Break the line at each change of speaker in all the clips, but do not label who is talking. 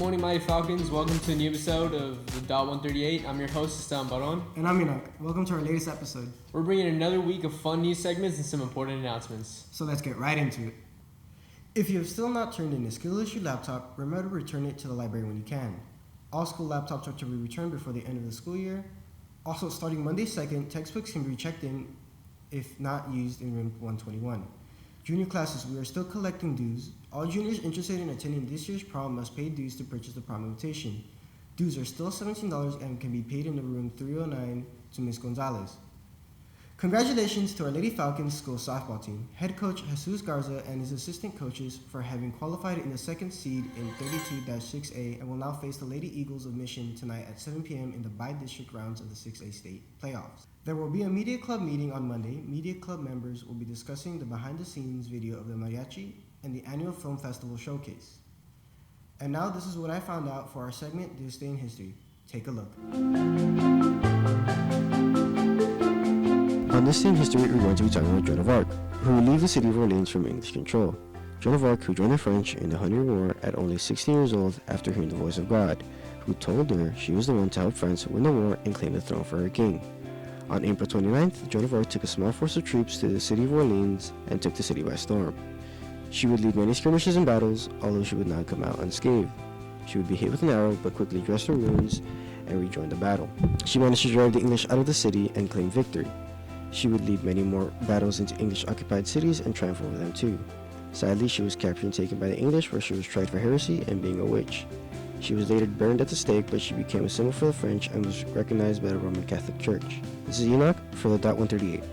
morning, Mighty Falcons. Welcome to a new episode of the Dot 138. I'm your host, Esteban Baron.
And I'm Enoch. Welcome to our latest episode.
We're bringing another week of fun news segments and some important announcements.
So let's get right into it. If you have still not turned in a skill-issue laptop, remember to return it to the library when you can. All school laptops are to be returned before the end of the school year. Also, starting Monday 2nd, textbooks can be checked in if not used in room 121. Junior classes, we are still collecting dues. All juniors interested in attending this year's prom must pay dues to purchase the prom invitation. Dues are still $17 and can be paid in the room 309 to Ms. Gonzalez. Congratulations to our Lady Falcons school softball team, head coach Jesus Garza and his assistant coaches for having qualified in the second seed in 32-6A and will now face the Lady Eagles of Mission tonight at 7 p.m. in the bi-district rounds of the 6A state playoffs. There will be a media club meeting on Monday. Media club members will be discussing the behind-the-scenes video of the mariachi and the annual film festival showcase. And now this is what I found out for our segment, This Day in History. Take a look.
On this day in history, we're going to be talking about Joan of Arc, who relieved the city of Orleans from English control. Joan of Arc, who joined the French in the 100 War at only 16 years old after hearing the voice of God, who told her she was the one to help France win the war and claim the throne for her king. On April 29th, Joan of Arc took a small force of troops to the city of Orleans and took the city by storm. She would lead many skirmishes and battles, although she would not come out unscathed. She would be hit with an arrow, but quickly dressed her wounds and rejoined the battle. She managed to drive the English out of the city and claim victory. She would lead many more battles into English-occupied cities and triumph over them too. Sadly, she was captured and taken by the English, where she was tried for heresy and being a witch. She was later burned at the stake, but she became a symbol for the French and was recognized by the Roman Catholic Church. This is Enoch for the Dot 138.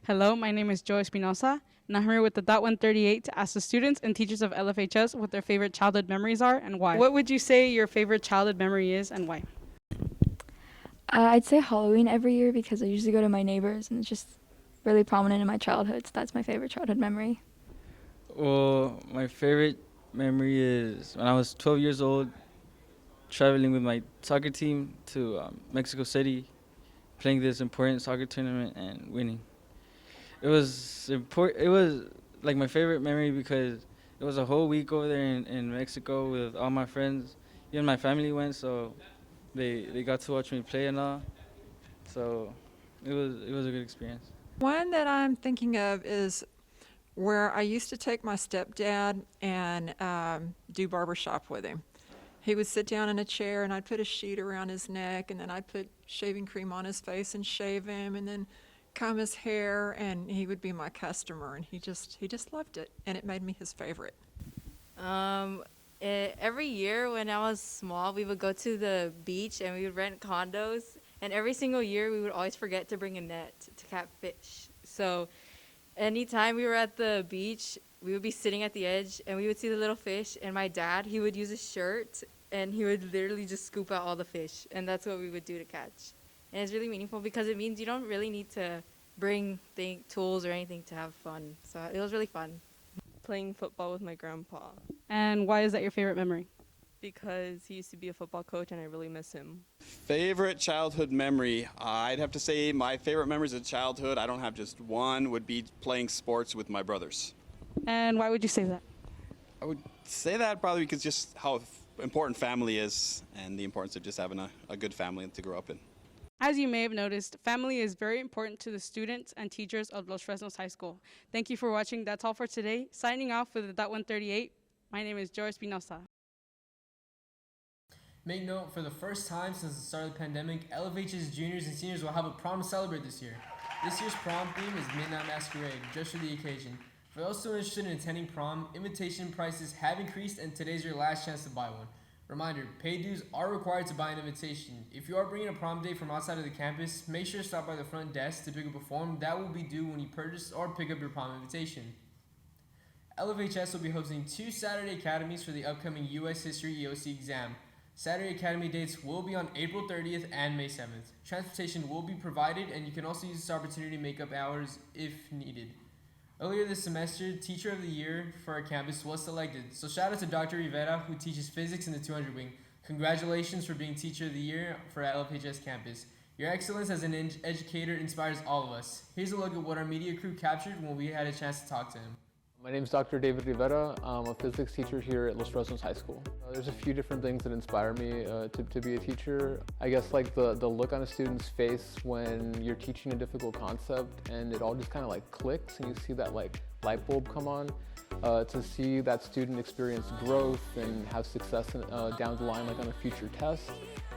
Hello, my name is Joe Espinosa, and I'm here with the Dot 138 to ask the students and teachers of LFHS what their favorite childhood memories are and why. What would you say your favorite childhood memory is and why?
I'd say Halloween every year because I usually go to my neighbors and it's just really prominent in my childhood, so that's my favorite childhood memory.
Well, my favorite memory is when I was 12 years old, traveling with my soccer team to Mexico City, playing this important soccer tournament and winning. It was important. It was like my favorite memory because it was a whole week over there in Mexico with all my friends. Even my family went, so they got to watch me play and all. So it was a good experience.
One that I'm thinking of is where I used to take my stepdad and do barbershop with him. He would sit down in a chair and I'd put a sheet around his neck and then I'd put shaving cream on his face and shave him and then comb his hair, and he would be my customer, and he just loved it, and it made me his favorite.
Every year when I was small, we would go to the beach and we would rent condos, and every single year we would always forget to bring a net to catch fish. So anytime we were at the beach, we would be sitting at the edge and we would see the little fish, and my dad, he would use his shirt and he would literally just scoop out all the fish, and that's what we would do to catch. And it's really meaningful because it means you don't really need to bring tools or anything to have fun. So it was really fun.
Playing football with my grandpa.
And why is that your favorite memory?
Because he used to be a football coach and I really miss him.
Favorite childhood memory? I'd have to say my favorite memories of childhood, I don't have just one, would be playing sports with my brothers.
And why would you say that?
I would say that probably because just how important family is and the importance of just having a good family to grow up in.
As you may have noticed, family is very important to the students and teachers of Los Fresnos High School. Thank you for watching. That's all for today. Signing off with the Dot 138. My name is Joe Espinosa.
Make note, for the first time since the start of the pandemic, LFH's juniors and seniors will have a prom to celebrate this year. This year's prom theme is Midnight Masquerade, just for the occasion. For those still interested in attending prom, invitation prices have increased and today's your last chance to buy one. Reminder, paid dues are required to buy an invitation. If you are bringing a prom date from outside of the campus, make sure to stop by the front desk to pick up a form that will be due when you purchase or pick up your prom invitation. LFHS will be hosting 2 Saturday academies for the upcoming U.S. History EOC exam. Saturday academy dates will be on April 30th and May 7th. Transportation will be provided, and you can also use this opportunity to make up hours if needed. Earlier this semester, Teacher of the Year for our campus was selected, so shout out to Dr. Rivera, who teaches physics in the 200 wing. Congratulations for being Teacher of the Year for LFHS campus. Your excellence as an educator inspires all of us. Here's a look at what our media crew captured when we had a chance to talk to him.
My name is Dr. David Rivera. I'm a physics teacher here at Los Fresnos High School. There's a few different things that inspire me to be a teacher. I guess like the look on a student's face when you're teaching a difficult concept and it all just kind of like clicks and you see that like light bulb come on. To see that student experience growth and have success down the line like on a future test.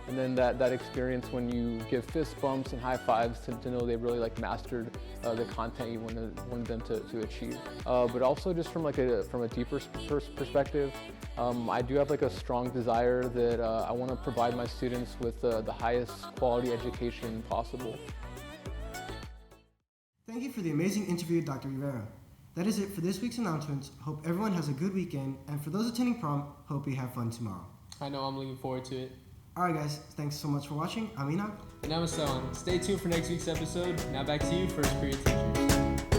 And then that experience when you give fist bumps and high fives to know they really like mastered the content you wanted them to achieve. But also just from a deeper perspective, I do have like a strong desire that I want to provide my students with the highest quality education possible.
Thank you for the amazing interview, Dr. Rivera. That is it for this week's announcements. Hope everyone has a good weekend, and for those attending prom, hope you have fun tomorrow.
I know, I'm looking forward to it.
Alright guys, thanks so much for watching. I'm Enoch.
And I'm Asan. Stay tuned for next week's episode. Now back to you, first period teachers.